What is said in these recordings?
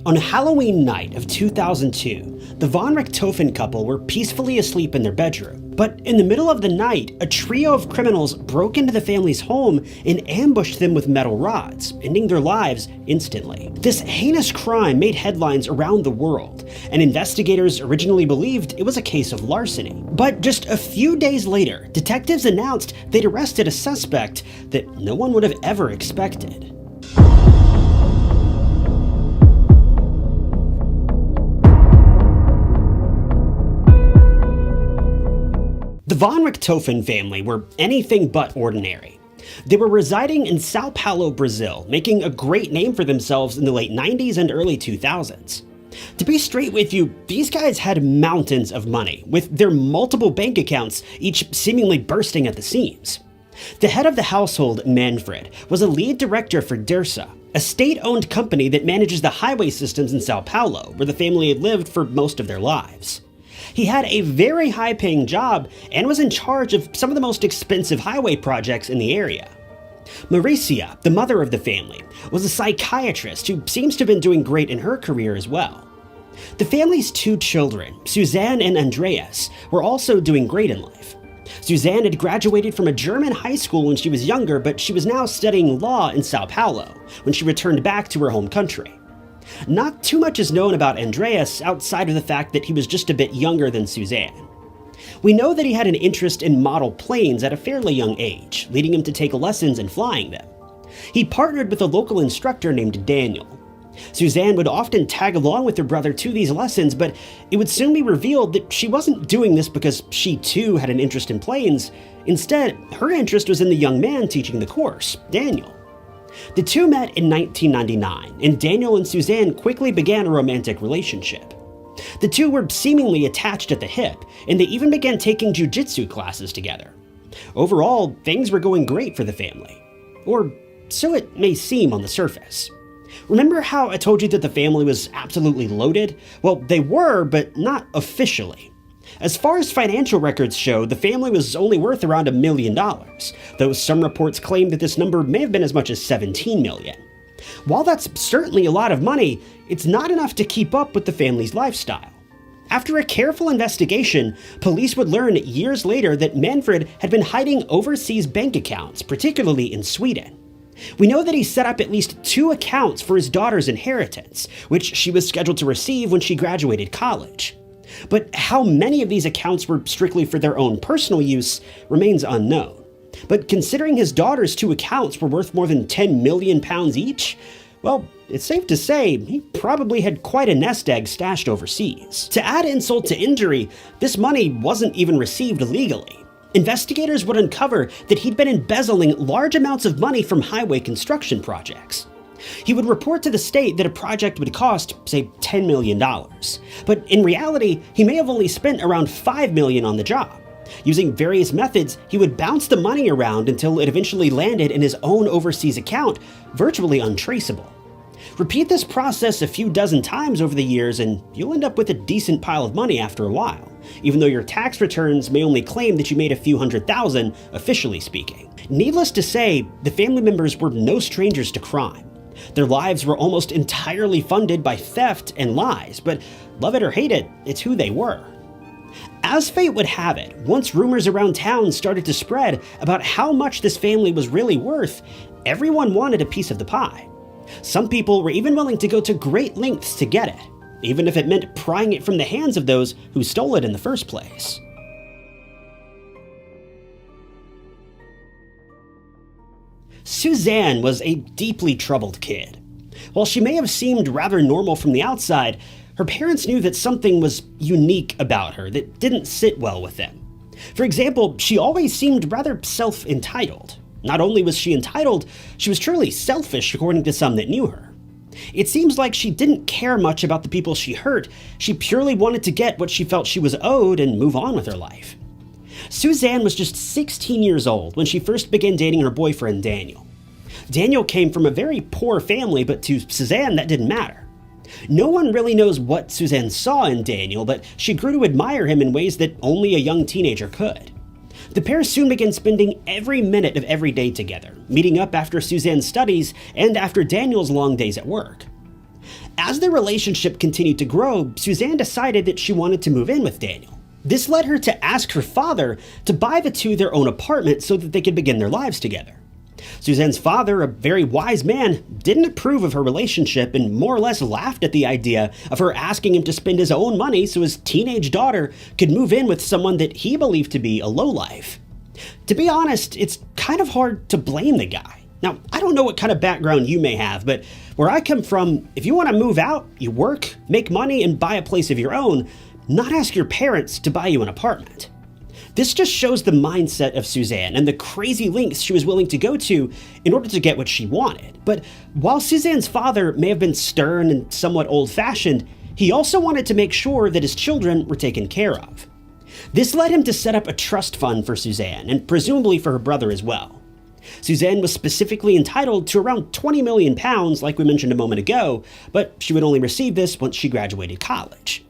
On Halloween night of 2002, the von Richthofen couple were peacefully asleep in their bedroom. But in the middle of the night, a trio of criminals broke into the family's home and ambushed them with metal rods, ending their lives instantly. This heinous crime made headlines around the world, and investigators originally believed it was a case of larceny. But just a few days later, detectives announced they'd arrested a suspect that no one would have ever expected. The von Richthofen family were anything but ordinary. They were residing in São Paulo, Brazil, making a great name for themselves in the late 90s and early 2000s. To be straight with you, these guys had mountains of money, with their multiple bank accounts each seemingly bursting at the seams. The head of the household, Manfred, was a lead director for Dersa, a state-owned company that manages the highway systems in São Paulo, where the family had lived for most of their lives. He had a very high-paying job and was in charge of some of the most expensive highway projects in the area. Mauricia, the mother of the family, was a psychiatrist who seems to have been doing great in her career as well. The family's two children, Suzane and Andreas, were also doing great in life. Suzane had graduated from a German high school when she was younger, but she was now studying law in São Paulo when she returned back to her home country. Not too much is known about Andreas outside of the fact that he was just a bit younger than Suzane. We know that he had an interest in model planes at a fairly young age, leading him to take lessons in flying them. He partnered with a local instructor named Daniel. Suzane would often tag along with her brother to these lessons, but it would soon be revealed that she wasn't doing this because she too had an interest in planes. Instead, her interest was in the young man teaching the course, Daniel. The two met in 1999, and Daniel and Suzane quickly began a romantic relationship. The two were seemingly attached at the hip, and they even began taking jiu-jitsu classes together. Overall, things were going great for the family. Or so it may seem on the surface. Remember how I told you that the family was absolutely loaded? Well, they were, but not officially. As far as financial records show, the family was only worth around $1 million, though some reports claim that this number may have been as much as $17 million. While that's certainly a lot of money, it's not enough to keep up with the family's lifestyle. After a careful investigation, police would learn years later that Manfred had been hiding overseas bank accounts, particularly in Sweden. We know that he set up at least 2 accounts for his daughter's inheritance, which she was scheduled to receive when she graduated college. But how many of these accounts were strictly for their own personal use remains unknown. But considering his daughter's 2 accounts were worth more than £10 million each, well, it's safe to say he probably had quite a nest egg stashed overseas. To add insult to injury, this money wasn't even received legally. Investigators would uncover that he'd been embezzling large amounts of money from highway construction projects. He would report to the state that a project would cost, say, $10 million. But in reality, he may have only spent around $5 million on the job. Using various methods, he would bounce the money around until it eventually landed in his own overseas account, virtually untraceable. Repeat this process a few dozen times over the years and you'll end up with a decent pile of money after a while, even though your tax returns may only claim that you made a few $100,000, officially speaking. Needless to say, the family members were no strangers to crime. Their lives were almost entirely funded by theft and lies, but love it or hate it, it's who they were. As fate would have it, once rumors around town started to spread about how much this family was really worth, everyone wanted a piece of the pie. Some people were even willing to go to great lengths to get it, even if it meant prying it from the hands of those who stole it in the first place. Suzane was a deeply troubled kid. While she may have seemed rather normal from the outside, her parents knew that something was unique about her that didn't sit well with them. For example, she always seemed rather self-entitled. Not only was she entitled, she was truly selfish according to some that knew her. It seems like she didn't care much about the people she hurt, she purely wanted to get what she felt she was owed and move on with her life. Suzane was just 16 years old when she first began dating her boyfriend Daniel. Daniel came from a very poor family, but to Suzane that didn't matter. No one really knows what Suzane saw in Daniel, but she grew to admire him in ways that only a young teenager could. The pair soon began spending every minute of every day together, meeting up after Suzane's studies and after Daniel's long days at work. As their relationship continued to grow, Suzane decided that she wanted to move in with Daniel. This led her to ask her father to buy the two their own apartment so that they could begin their lives together. Suzane's father, a very wise man, didn't approve of her relationship and more or less laughed at the idea of her asking him to spend his own money so his teenage daughter could move in with someone that he believed to be a lowlife. To be honest, it's kind of hard to blame the guy. Now, I don't know what kind of background you may have, but where I come from, if you want to move out, you work, make money, and buy a place of your own, not ask your parents to buy you an apartment. This just shows the mindset of Suzane and the crazy lengths she was willing to go to in order to get what she wanted. But while Suzane's father may have been stern and somewhat old-fashioned, he also wanted to make sure that his children were taken care of. This led him to set up a trust fund for Suzane, and presumably for her brother as well. Suzane was specifically entitled to around £20 million, like we mentioned a moment ago, but she would only receive this once she graduated college.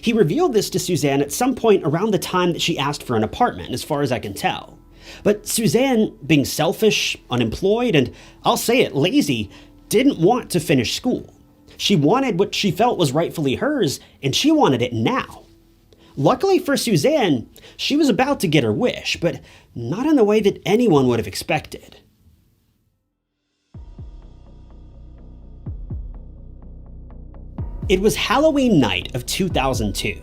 He revealed this to Suzane at some point around the time that she asked for an apartment, as far as I can tell. But Suzane, being selfish, unemployed, and I'll say it, lazy, didn't want to finish school. She wanted what she felt was rightfully hers, and she wanted it now. Luckily for Suzane, she was about to get her wish, but not in the way that anyone would have expected. It was Halloween night of 2002.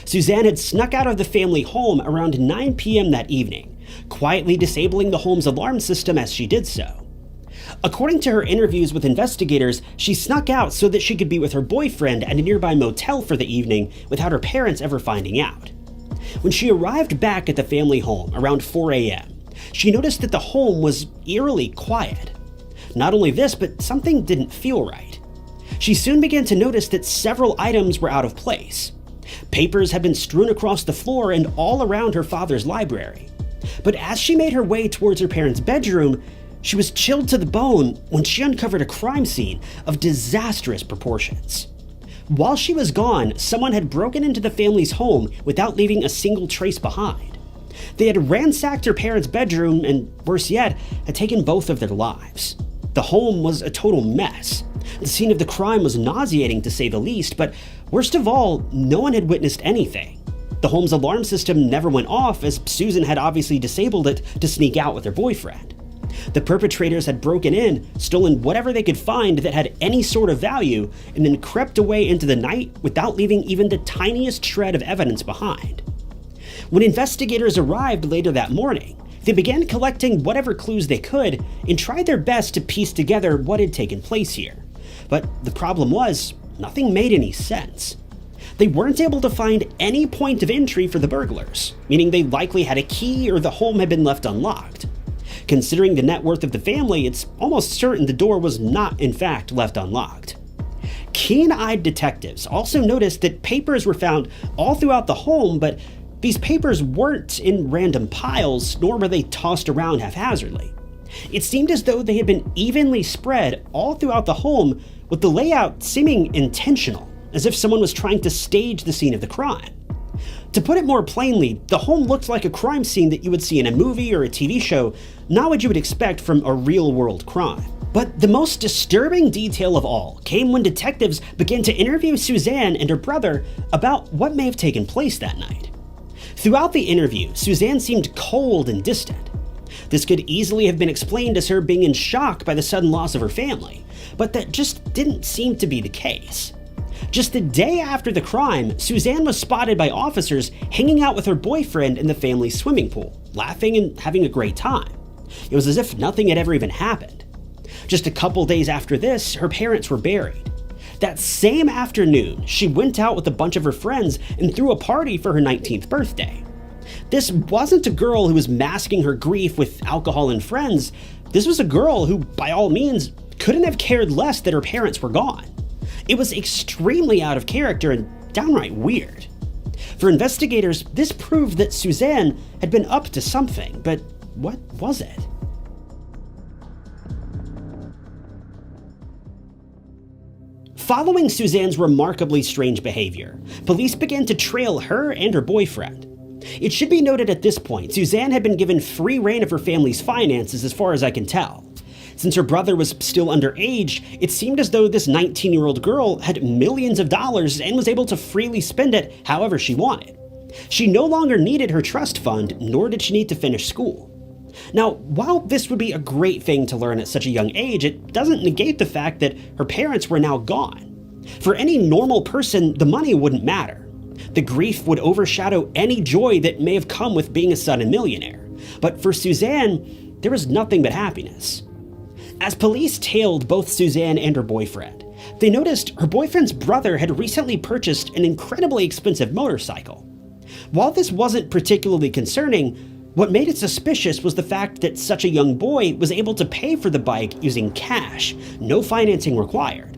Suzane had snuck out of the family home around 9 p.m. that evening, quietly disabling the home's alarm system as she did so. According to her interviews with investigators, she snuck out so that she could be with her boyfriend at a nearby motel for the evening without her parents ever finding out. When she arrived back at the family home around 4 a.m., she noticed that the home was eerily quiet. Not only this, but something didn't feel right. She soon began to notice that several items were out of place. Papers had been strewn across the floor and all around her father's library. But as she made her way towards her parents' bedroom, she was chilled to the bone when she uncovered a crime scene of disastrous proportions. While she was gone, someone had broken into the family's home without leaving a single trace behind. They had ransacked her parents' bedroom and, worse yet, had taken both of their lives. The home was a total mess. The scene of the crime was nauseating to say the least, but worst of all, no one had witnessed anything. The home's alarm system never went off, as Suzane had obviously disabled it to sneak out with her boyfriend. The perpetrators had broken in, stolen whatever they could find that had any sort of value, and then crept away into the night without leaving even the tiniest shred of evidence behind. When investigators arrived later that morning, they began collecting whatever clues they could and tried their best to piece together what had taken place here. But the problem was, nothing made any sense. They weren't able to find any point of entry for the burglars, meaning they likely had a key or the home had been left unlocked. Considering the net worth of the family, it's almost certain the door was not, in fact, left unlocked. Keen-eyed detectives also noticed that papers were found all throughout the home, but these papers weren't in random piles, nor were they tossed around haphazardly. It seemed as though they had been evenly spread all throughout the home, with the layout seeming intentional, as if someone was trying to stage the scene of the crime. To put it more plainly, the home looked like a crime scene that you would see in a movie or a TV show, not what you would expect from a real-world crime. But the most disturbing detail of all came when detectives began to interview Suzane and her brother about what may have taken place that night. Throughout the interview, Suzane seemed cold and distant. This could easily have been explained as her being in shock by the sudden loss of her family, but that just didn't seem to be the case. Just the day after the crime, Suzane was spotted by officers hanging out with her boyfriend in the family's swimming pool, laughing and having a great time. It was as if nothing had ever even happened. Just a couple days after this, her parents were buried. That same afternoon, she went out with a bunch of her friends and threw a party for her 19th birthday. This wasn't a girl who was masking her grief with alcohol and friends. This was a girl who, by all means, couldn't have cared less that her parents were gone. It was extremely out of character and downright weird. For investigators, this proved that Suzane had been up to something, but what was it? Following Suzane's remarkably strange behavior, police began to trail her and her boyfriend. It should be noted at this point, Suzane had been given free rein of her family's finances as far as I can tell. Since her brother was still underage, it seemed as though this 19-year-old girl had millions of dollars and was able to freely spend it however she wanted. She no longer needed her trust fund, nor did she need to finish school. Now, while this would be a great thing to learn at such a young age, it doesn't negate the fact that her parents were now gone. For any normal person, the money wouldn't matter. The grief would overshadow any joy that may have come with being a sudden millionaire. But for Suzane, there was nothing but happiness. As police tailed both Suzane and her boyfriend, they noticed her boyfriend's brother had recently purchased an incredibly expensive motorcycle. While this wasn't particularly concerning, what made it suspicious was the fact that such a young boy was able to pay for the bike using cash, no financing required.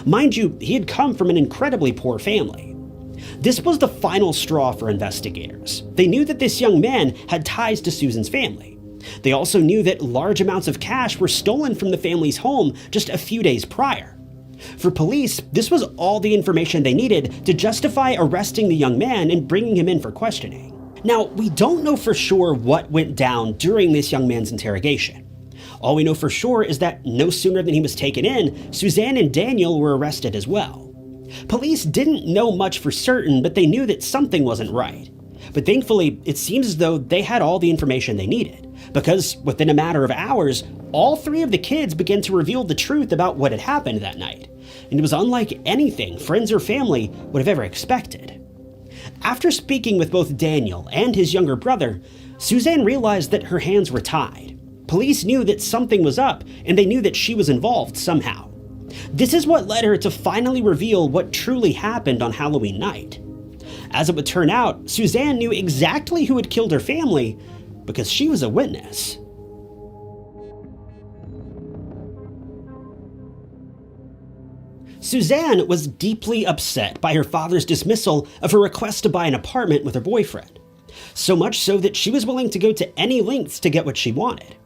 Mind you, he had come from an incredibly poor family. This was the final straw for investigators. They knew that this young man had ties to Susan's family. They also knew that large amounts of cash were stolen from the family's home just a few days prior. For police, this was all the information they needed to justify arresting the young man and bringing him in for questioning. Now, we don't know for sure what went down during this young man's interrogation. All we know for sure is that no sooner than he was taken in, Suzane and Daniel were arrested as well. Police didn't know much for certain, but they knew that something wasn't right. But thankfully, it seems as though they had all the information they needed, because within a matter of hours, all three of the kids began to reveal the truth about what had happened that night, and it was unlike anything friends or family would have ever expected. After speaking with both Daniel and his younger brother, Suzane realized that her hands were tied. Police knew that something was up, and they knew that she was involved somehow. This is what led her to finally reveal what truly happened on Halloween night. As it would turn out, Suzane knew exactly who had killed her family because she was a witness. Suzane was deeply upset by her father's dismissal of her request to buy an apartment with her boyfriend, so much so that she was willing to go to any lengths to get what she wanted.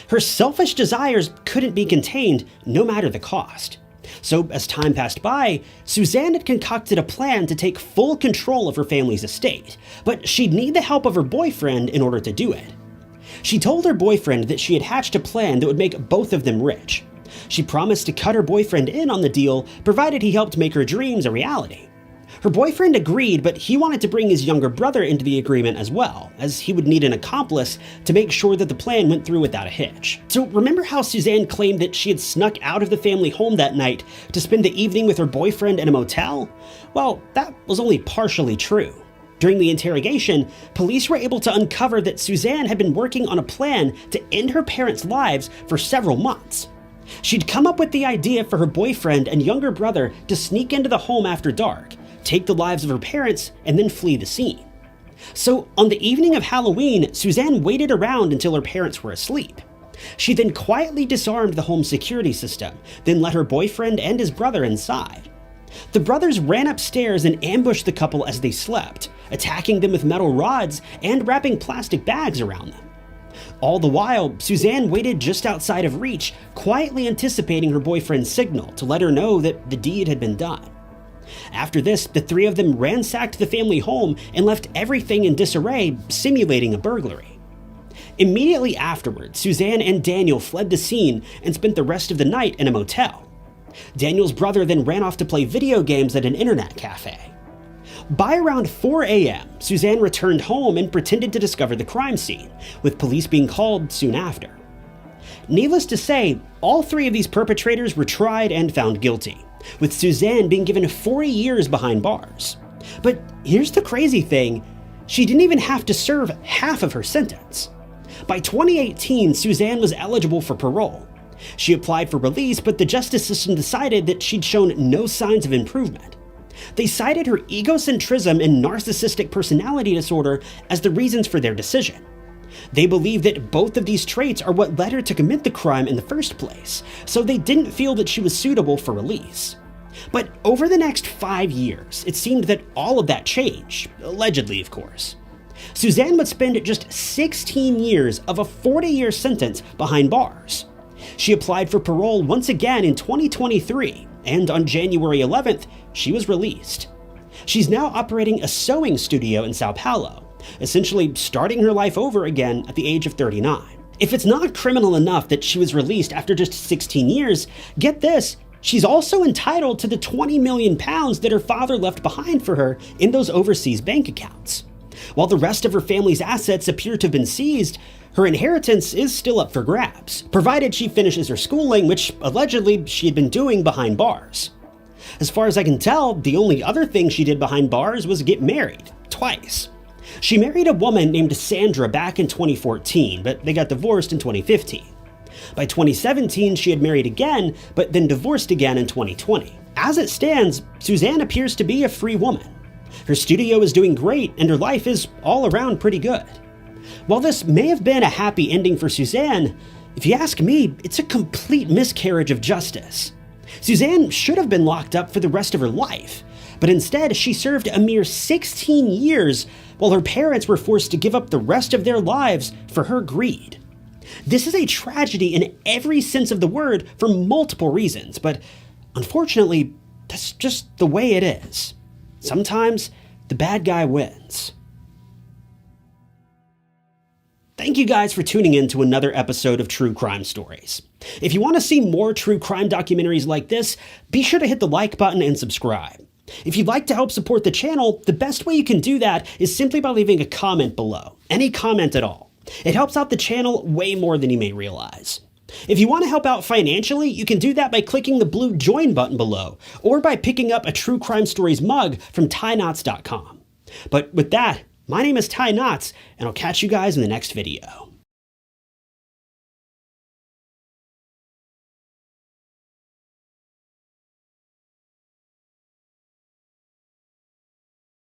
Her selfish desires couldn't be contained, no matter the cost. So as time passed by, Suzane had concocted a plan to take full control of her family's estate, but she'd need the help of her boyfriend in order to do it. She told her boyfriend that she had hatched a plan that would make both of them rich. She promised to cut her boyfriend in on the deal, provided he helped make her dreams a reality. Her boyfriend agreed, but he wanted to bring his younger brother into the agreement as well, as he would need an accomplice to make sure that the plan went through without a hitch. So remember how Suzane claimed that she had snuck out of the family home that night to spend the evening with her boyfriend in a motel? Well, that was only partially true. During the interrogation, police were able to uncover that Suzane had been working on a plan to end her parents' lives for several months. She'd come up with the idea for her boyfriend and younger brother to sneak into the home after dark, take the lives of her parents, and then flee the scene. So on the evening of Halloween, Suzane waited around until her parents were asleep. She then quietly disarmed the home security system, then let her boyfriend and his brother inside. The brothers ran upstairs and ambushed the couple as they slept, attacking them with metal rods and wrapping plastic bags around them. All the while, Suzane waited just outside of reach, quietly anticipating her boyfriend's signal to let her know that the deed had been done. After this, the three of them ransacked the family home and left everything in disarray, simulating a burglary. Immediately afterwards, Suzane and Daniel fled the scene and spent the rest of the night in a motel. Daniel's brother then ran off to play video games at an internet cafe. By around 4 a.m., Suzane returned home and pretended to discover the crime scene, with police being called soon after. Needless to say, all three of these perpetrators were tried and found guilty, with Suzane being given 40 years behind bars. But here's the crazy thing, she didn't even have to serve half of her sentence. By 2018, Suzane was eligible for parole. She applied for release, but the justice system decided that she'd shown no signs of improvement. They cited her egocentrism and narcissistic personality disorder as the reasons for their decision. They believe that both of these traits are what led her to commit the crime in the first place, so they didn't feel that she was suitable for release. But over the next 5 years, it seemed that all of that changed, allegedly of course. Suzane would spend just 16 years of a 40-year sentence behind bars. She applied for parole once again in 2023, and on January 11th, she was released. She's now operating a sewing studio in São Paulo, essentially starting her life over again at the age of 39. If it's not criminal enough that she was released after just 16 years, get this, she's also entitled to the 20 million pounds that her father left behind for her in those overseas bank accounts. While the rest of her family's assets appear to have been seized, her inheritance is still up for grabs, provided she finishes her schooling, which allegedly she had been doing behind bars. As far as I can tell, the only other thing she did behind bars was get married, twice. She married a woman named Sandra back in 2014, but they got divorced in 2015. By 2017, she had married again, but then divorced again in 2020. As it stands, Suzane appears to be a free woman. Her studio is doing great, and her life is all around pretty good. While this may have been a happy ending for Suzane, if you ask me, it's a complete miscarriage of justice. Suzane should have been locked up for the rest of her life, but instead she served a mere 16 years while her parents were forced to give up the rest of their lives for her greed. This is a tragedy in every sense of the word for multiple reasons, but unfortunately, that's just the way it is. Sometimes the bad guy wins. Thank you guys for tuning in to another episode of True Crime Stories. If you want to see more true crime documentaries like this, be sure to hit the like button and subscribe. If you'd like to help support the channel, the best way you can do that is simply by leaving a comment below. Any comment at all. It helps out the channel way more than you may realize. If you want to help out financially, you can do that by clicking the blue join button below, or by picking up a True Crime Stories mug from TyKnots.com. But with that, my name is Ty Knots, and I'll catch you guys in the next video.